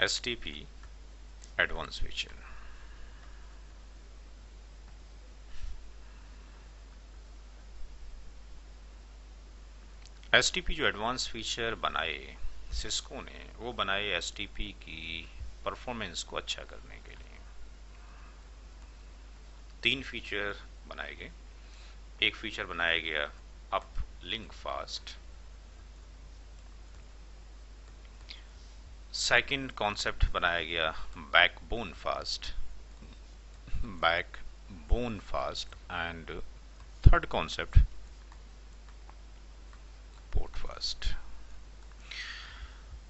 STP advance feature. STP जो advance feature बनाए Cisco ने, वो बनाए STP की परफॉर्मेंस को अच्छा करने के लिए। 3 फीचर बनाए गए। एक फीचर बनाया गया up link fast. Second concept बनाया गया backbone fast and third concept port fast.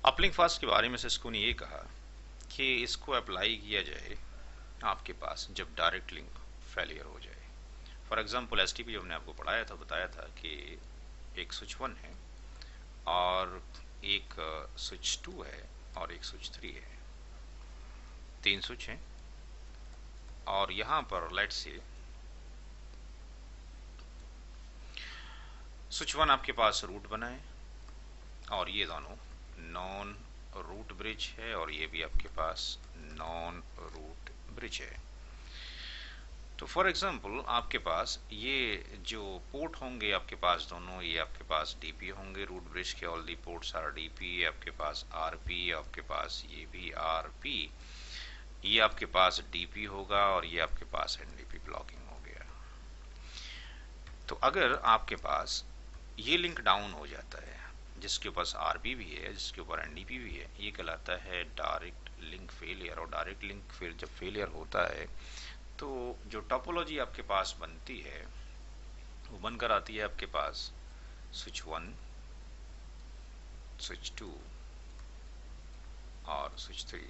Uplink fast के बारे में सिस्को ने ये कहा कि इसको अप्लाई किया जाए आपके पास जब डायरेक्ट लिंक फेलियर हो जाए। फॉर एग्जांपल एसटीपी जो हमने आपको पढ़ाया था, बताया था कि एक स्विच 1 है और एक स्विच 2 है और एक स्विच 3 है। 3 स्विच हैं और यहां पर लेट्स से स्विच 1 आपके पास रूट बना है और ये दोनों नॉन रूट ब्रिज है और ये भी आपके पास नॉन रूट ब्रिज है। तो फॉर एग्जांपल आपके पास ये जो पोर्ट होंगे आपके पास दोनों, ये आपके पास डीपी होंगे रूट ब्रिज के, all the ports are DP. आपके पास आरपी, आपके पास ये भी आरपी, ये आपके पास डीपी होगा और ये आपके पास एनडीपी ब्लॉकिंग हो गया। तो अगर आपके पास ये लिंक डाउन हो जाता है, जिसके पास आरपी भी है, जिसके ऊपर एनडीपी भी है, ये कहलाता है डायरेक्ट लिंक फेलियर। और डायरेक्ट लिंक फिर जब फेलियर होता है तो जो टोपोलॉजी आपके पास बनती है वो बनकर आती है आपके पास स्विच 1, स्विच 2 और स्विच 3।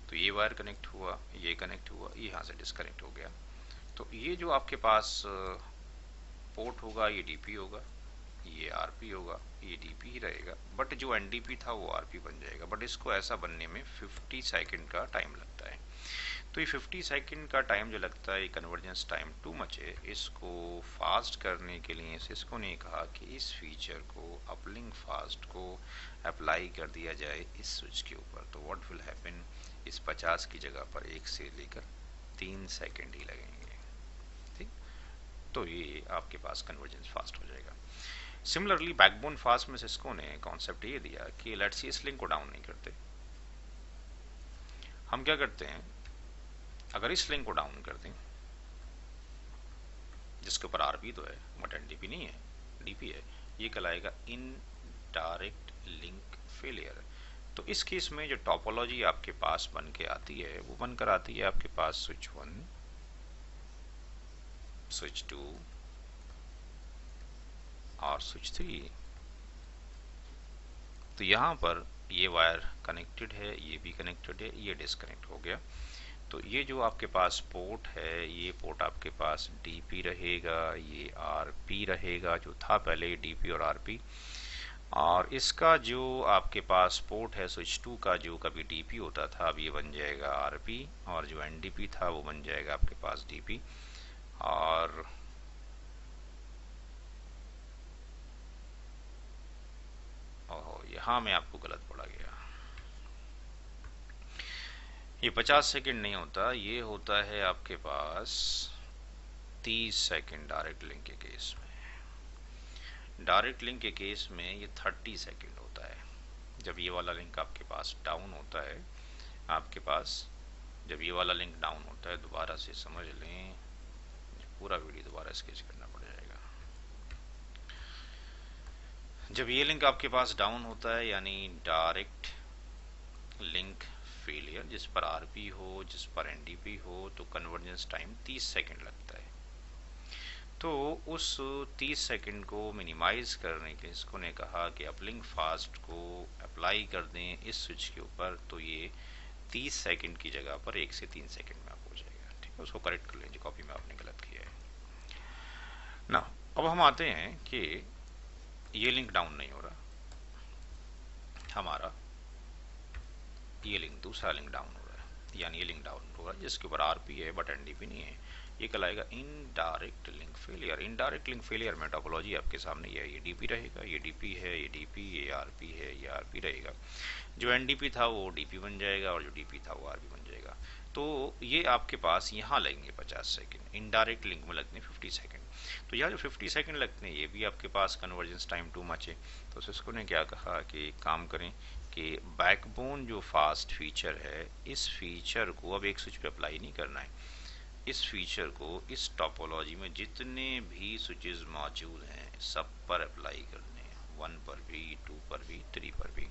तो ये वायर कनेक्ट हुआ, ये कनेक्ट हुआ, ये यहाँ से डिस्कनेक्ट हो गया। तो ये जो आपके पास पोर्ट होगा ये डीपी होगा, ये आरपी होगा, ये डीपी ही रहेगा, बट जो एनडीपी था वो आरपी बन जाएगा। बट इसको ऐसा बनने में 50 सेकंड का टाइम लगता है। तो ये 50 सेकंड का टाइम जो लगता है, कन्वर्जेंस टाइम टू मच है। इसको फास्ट करने के लिए सिस्को ने कहा कि इस फीचर को, अपलिंक फास्ट को अप्लाई कर दिया जाए इस स्विच के ऊपर। तो व्हाट विल हैपन, इस 50 की जगह पर 1 से लेकर 3 सेकंड ही लगेंगे। ठीक, तो ये आपके पास कन्वर्जेंस फास्ट हो जाएगा। सिमिलरली बैकबोन फास्ट में सिस्को ने कॉन्सेप्ट ये दिया कि लेट्स सी इस लिंक को डाउन नहीं करते, हम क्या करते हैं, अगर इस लिंक को डाउन कर दें जिसके ऊपर आरपी तो है बट एनडीपी नहीं है, डीपी है, ये कहलाएगा इनडायरेक्ट लिंक फेलियर। तो इस केस में जो टोपोलॉजी आपके पास बन के आती है वो बनकर आती है आपके पास स्विच 1, स्विच 2 और स्विच 3। तो यहां पर ये वायर कनेक्टेड है, ये भी कनेक्टेड है, ये डिस्कनेक्ट हो गया। तो ये जो आपके पास पोर्ट है, ये पोर्ट आपके पास डीपी रहेगा, ये आरपी रहेगा, जो था पहले डीपी और आरपी। और इसका जो आपके पास पोर्ट है स्विच 2 का, जो कभी डीपी होता था, अब ये बन जाएगा आरपी, और जो एनडीपी था वो बन जाएगा आपके पास डीपी। और यहाँ में आपको गलत पड़ा गया, ये 50 सेकंड नहीं होता, ये होता है आपके पास 30 सेकंड डायरेक्ट लिंक के केस में। डायरेक्ट लिंक के केस में ये 30 सेकंड होता है। जब ये वाला लिंक आपके पास डाउन होता है, आपके पास जब ये वाला लिंक डाउन होता है, दोबारा से समझ लें, पूरा वीडियो दोबारा स्केच करना पड़ जाएगा। जब ये लिंक आपके पास डाउन होता है यानी डायरेक्ट लिंक फेलियर, जिस पर आरपी हो, जिस पर एनडीपी हो, तो कन्वर्जेंस टाइम 30 सेकंड लगता है। तो उस 30 सेकंड को मिनिमाइज करने के इसको ने कहा कि अपलिंक फास्ट को अप्लाई कर दें इस स्विच के ऊपर, तो ये 30 सेकंड की जगह पर 1 से 3 सेकंड में आप हो जाएगा। ठीक है, उसको करेक्ट कर लीजिए, कॉपी में आपने गलत किया है ना। अब हम आते हैं कि ये लिंक डाउन नहीं हो रहा हमारा, ये लिंक दूसरा लिंक डाउन हो रहा है, यानी ये लिंक डाउन हो रहा है जिसके ऊपर आरपी है बट एनडीपी नहीं है। ये कहलाएगा indirect link failure. Indirect link failure में टोपोलॉजी आपके सामने ये डीपी रहेगा, ये डीपी है, ये डीपी, ये आरपी है, ये आरपी रहेगा। जो एनडीपी था वो डीपी बन जाएगा और जो डीपी था वो आरपी बन जाएगा। तो ये आपके पास यहाँ लगेंगे 50 सेकंड, इनडायरेक्ट लिंक में लगते हैं 50 सेकंड। तो यहाँ जो 50 सेकंड लगते हैं ये भी आपके पास कन्वर्जेंस टाइम टू मच है। तो सिस्को ने क्या कहा कि काम करें कि बैकबोन जो फास्ट फीचर है, इस फीचर को अब एक स्विच पे अप्लाई नहीं करना है। इस फीचर को इस टोपोलॉजी में जितने भी स्विचेस मौजूद हैं सब पर अप्लाई करने हैं, 1 पर भी, 2 पर भी, 3 पर भी।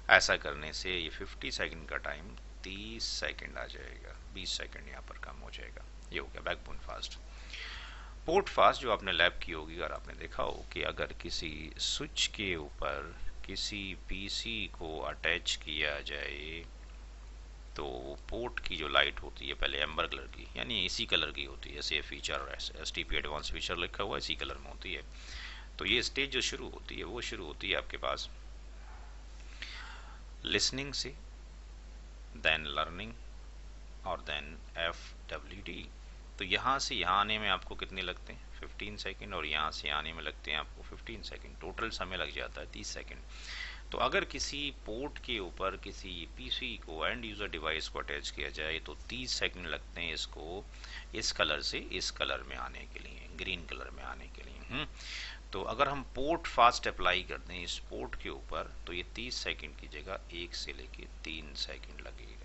ऐसा करने से ये 50 सेकंड का टाइम 30 सेकंड आ जाएगा, 20 सेकंड यहाँ पर कम हो जाएगा। ये हो गया बैकबोन फास्ट। पोर्ट फास्ट जो आपने लैब की होगी, अगर आपने देखा हो कि अगर किसी स्विच के ऊपर किसी पीसी को अटैच किया जाए तो पोर्ट की जो लाइट होती है पहले एम्बर कलर की, यानी इसी कलर की होती है, जैसे फीचर और एसटीपी एडवांस फीचर लिखा हुआ इसी कलर में होती है। तो ये स्टेज जो शुरू होती है वो शुरू होती है आपके पास लिसनिंग से, देन लर्निंग और देन FWD। तो यहाँ से यहाँ आने में आपको कितने लगते हैं 15 सेकंड, और यहाँ से आने में लगते हैं आपको 15 सेकंड। टोटल समय लग जाता है 30 सेकंड। तो अगर किसी पोर्ट के ऊपर किसी पीसी को, एंड यूजर डिवाइस को अटैच किया जाए तो 30 सेकंड लगते हैं इसको इस कलर से इस कलर में आने के लिए, ग्रीन कलर में आने के लिए। तो अगर हम पोर्ट फास्ट अप्लाई करते हैं इस पोर्ट के ऊपर तो ये 30 सेकंड की जगह 1 से लेके 3 सेकंड लगेगा।